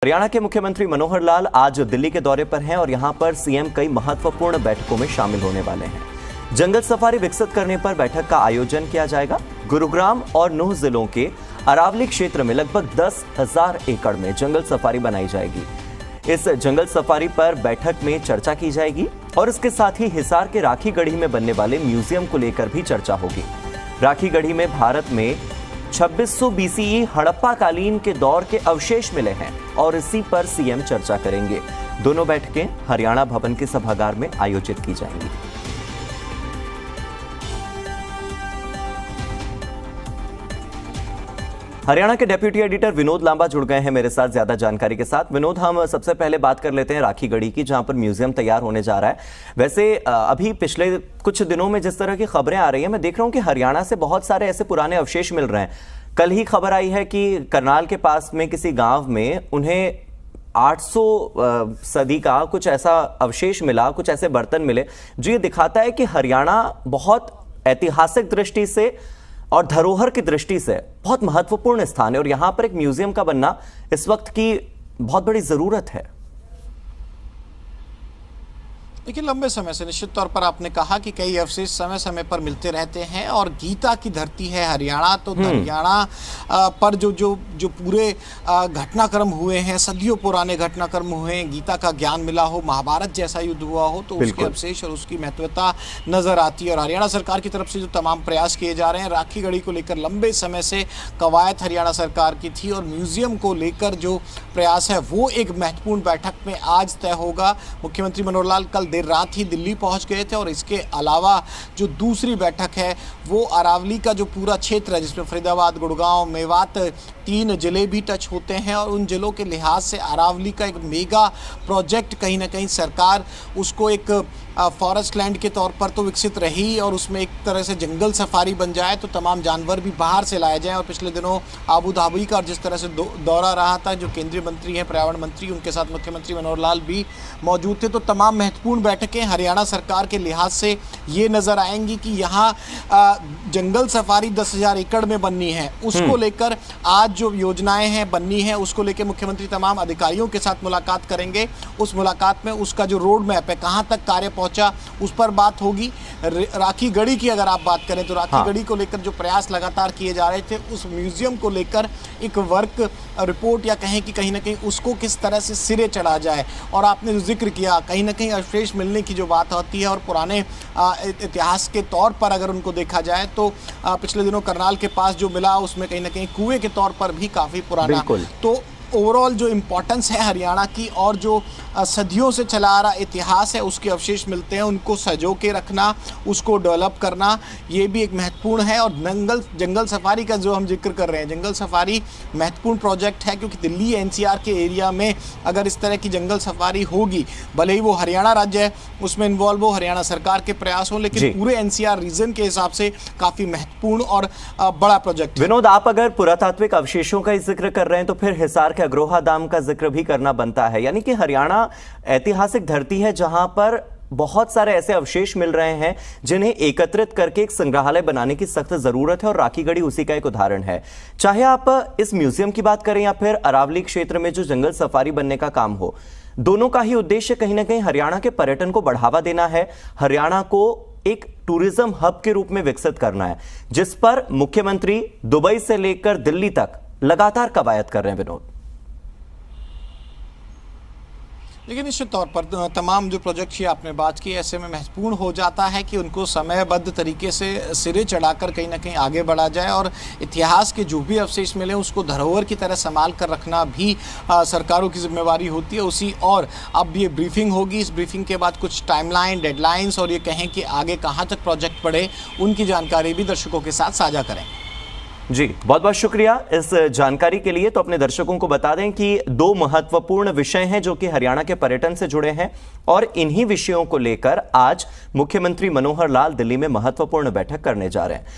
हरियाणा के मुख्यमंत्री मनोहर लाल आज दिल्ली के दौरे पर हैं और यहां पर सीएम कई महत्वपूर्ण बैठकों में शामिल होने वाले हैं। जंगल सफारी विकसित करने पर बैठक का आयोजन किया जाएगा। गुरुग्राम और नूह जिलों के अरावली क्षेत्र में लगभग 10,000 एकड़ में जंगल सफारी बनाई जाएगी। इस जंगल सफारी पर बैठक में चर्चा की जाएगी और इसके साथ ही हिसार के राखी गढ़ी में बनने वाले म्यूजियम को लेकर भी चर्चा होगी। राखी गढ़ी में भारत में 2600 बीसीई हड़प्पा कालीन के दौर के अवशेष मिले हैं और इसी पर सीएम चर्चा करेंगे। दोनों बैठकें हरियाणा भवन के सभागार में आयोजित की जाएंगी। हरियाणा के डेप्यूटी एडिटर विनोद लांबा जुड़ गए हैं मेरे साथ ज्यादा जानकारी के साथ। विनोद, हम सबसे पहले बात कर लेते हैं राखी गढ़ी की, जहां पर म्यूजियम तैयार होने जा रहा है। वैसे अभी पिछले कुछ दिनों में जिस तरह की खबरें आ रही हैं, मैं देख रहा हूं कि हरियाणा से बहुत सारे ऐसे पुराने अवशेष मिल रहे हैं। कल ही खबर आई है कि करनाल के पास में किसी गांव में उन्हें 800 सदी का कुछ ऐसा अवशेष मिला, कुछ ऐसे बर्तन मिले, जो ये दिखाता है कि हरियाणा बहुत ऐतिहासिक दृष्टि से और धरोहर की दृष्टि से बहुत महत्वपूर्ण स्थान है और यहां पर एक म्यूजियम का बनना इस वक्त की बहुत बड़ी जरूरत है। देखिए, लंबे समय से निश्चित तौर पर आपने कहा कि कई अवशेष समय समय पर मिलते रहते हैं और गीता की धरती है हरियाणा, तो हरियाणा पर जो पूरे घटनाक्रम हुए हैं, सदियों पुराने घटनाक्रम हुए हैं, गीता का ज्ञान मिला हो, महाभारत जैसा युद्ध हुआ हो, तो उसके अवशेष और उसकी महत्वता नजर आती है। और हरियाणा सरकार की तरफ से जो तमाम प्रयास किए जा रहे हैं, राखी गढ़ी को लेकर लंबे समय से कवायद हरियाणा सरकार की थी और म्यूजियम को लेकर जो प्रयास है वो एक महत्वपूर्ण बैठक में आज तय होगा। मुख्यमंत्री मनोहर लाल कल देर रात ही दिल्ली पहुंच गए थे और इसके अलावा जो दूसरी बैठक है वो अरावली का जो पूरा क्षेत्र है, जिसमें फरीदाबाद, गुड़गांव, मेवात 3 जिले भी टच होते हैं और उन जिलों के लिहाज से अरावली का एक मेगा प्रोजेक्ट कहीं ना कहीं सरकार उसको एक फॉरेस्ट लैंड के तौर पर तो विकसित रही और उसमें एक तरह से जंगल सफारी बन जाए तो तमाम जानवर भी बाहर से लाए जाएं। और पिछले दिनों आबू धाबी का जिस तरह से दौरा रहा था, जो केंद्रीय मंत्री हैं पर्यावरण मंत्री, उनके साथ मुख्यमंत्री मनोहर लाल भी मौजूद थे, तो तमाम महत्वपूर्ण बैठकें हरियाणा सरकार के लिहाज से ये नज़र आएंगी कि यहाँ जंगल सफारी 10,000 एकड़ में बननी है, उसको लेकर आज जो योजनाएं हैं बननी है उसको लेकर मुख्यमंत्री तमाम अधिकारियों के साथ मुलाकात करेंगे। उस मुलाकात में उसका जो रोड मैप है, कहाँ तक कार्य पहुंचा, उस पर बात होगी। राखी गढ़ी की अगर आप बात करें तो राखी गढ़ी को लेकर जो प्रयास लगातार किए जा रहे थे, उस म्यूजियम को लेकर एक वर्क रिपोर्ट या कहें कि कहीं ना कहीं उसको किस तरह से सिरे चढ़ा जाए। और आपने जो जिक्र किया, कहीं ना कहीं अवशेष मिलने की जो बात होती है और पुराने इतिहास के तौर पर अगर उनको देखा जाए तो पिछले दिनों करनाल के पास जो मिला उसमें कहीं ना कहीं कुएं के तौर पर भी काफ़ी पुराना, तो ओवरऑल जो इम्पोर्टेंस है हरियाणा की और जो सदियों से चला आ रहा इतिहास है उसके अवशेष मिलते हैं, उनको सजो के रखना, उसको डेवलप करना, ये भी एक महत्वपूर्ण है। और जंगल सफारी का जो हम जिक्र कर रहे हैं, जंगल सफारी महत्वपूर्ण प्रोजेक्ट है क्योंकि दिल्ली एनसीआर के एरिया में अगर इस तरह की जंगल सफारी होगी, भले ही वो हरियाणा राज्य है उसमें इन्वॉल्व हो, हरियाणा सरकार के प्रयास हो, लेकिन पूरे एनसीआर रीजन के हिसाब से काफ़ी महत्वपूर्ण और बड़ा प्रोजेक्ट। विनोद, आप अगर पुरातात्विक अवशेषों का जिक्र कर रहे हैं तो फिर हिसार के अग्रोहा दाम का जिक्र भी करना बनता है, यानी कि हरियाणा ऐतिहासिक धरती है जहां पर बहुत सारे ऐसे अवशेष मिल रहे हैं जिन्हें एकत्रित करके एक संग्रहालय बनाने की सख्त जरूरत है और राखी गढ़ी उसी का एक उदाहरण है। चाहे आप इस म्यूजियम की बात करें या फिर अरावली क्षेत्र में जो जंगल सफारी बनने का काम हो, दोनों का ही उद्देश्य कहीं ना कहीं हरियाणा के पर्यटन को बढ़ावा देना है, हरियाणा को एक टूरिज्म हब के रूप में विकसित करना है, जिस पर मुख्यमंत्री दुबई से लेकर दिल्ली तक लगातार कवायद कर रहे हैं। विनोद, लेकिन निश्चित तौर पर तमाम जो प्रोजेक्ट की आपने बात की, ऐसे में महत्वपूर्ण हो जाता है कि उनको समयबद्ध तरीके से सिरे चढ़ाकर कहीं ना कहीं आगे बढ़ा जाए और इतिहास के जो भी अवशेष मिले उसको धरोहर की तरह संभाल कर रखना भी सरकारों की जिम्मेवारी होती है उसी। और अब ये ब्रीफिंग होगी, इस ब्रीफिंग के बाद कुछ टाइमलाइन, डेडलाइंस और ये कहें कि आगे कहाँ तक प्रोजेक्ट बढ़े, उनकी जानकारी भी दर्शकों के साथ साझा करें। जी, बहुत बहुत शुक्रिया इस जानकारी के लिए। तो अपने दर्शकों को बता दें कि 2 महत्वपूर्ण विषय हैं जो कि हरियाणा के पर्यटन से जुड़े हैं और इन्हीं विषयों को लेकर आज मुख्यमंत्री मनोहर लाल दिल्ली में महत्वपूर्ण बैठक करने जा रहे हैं।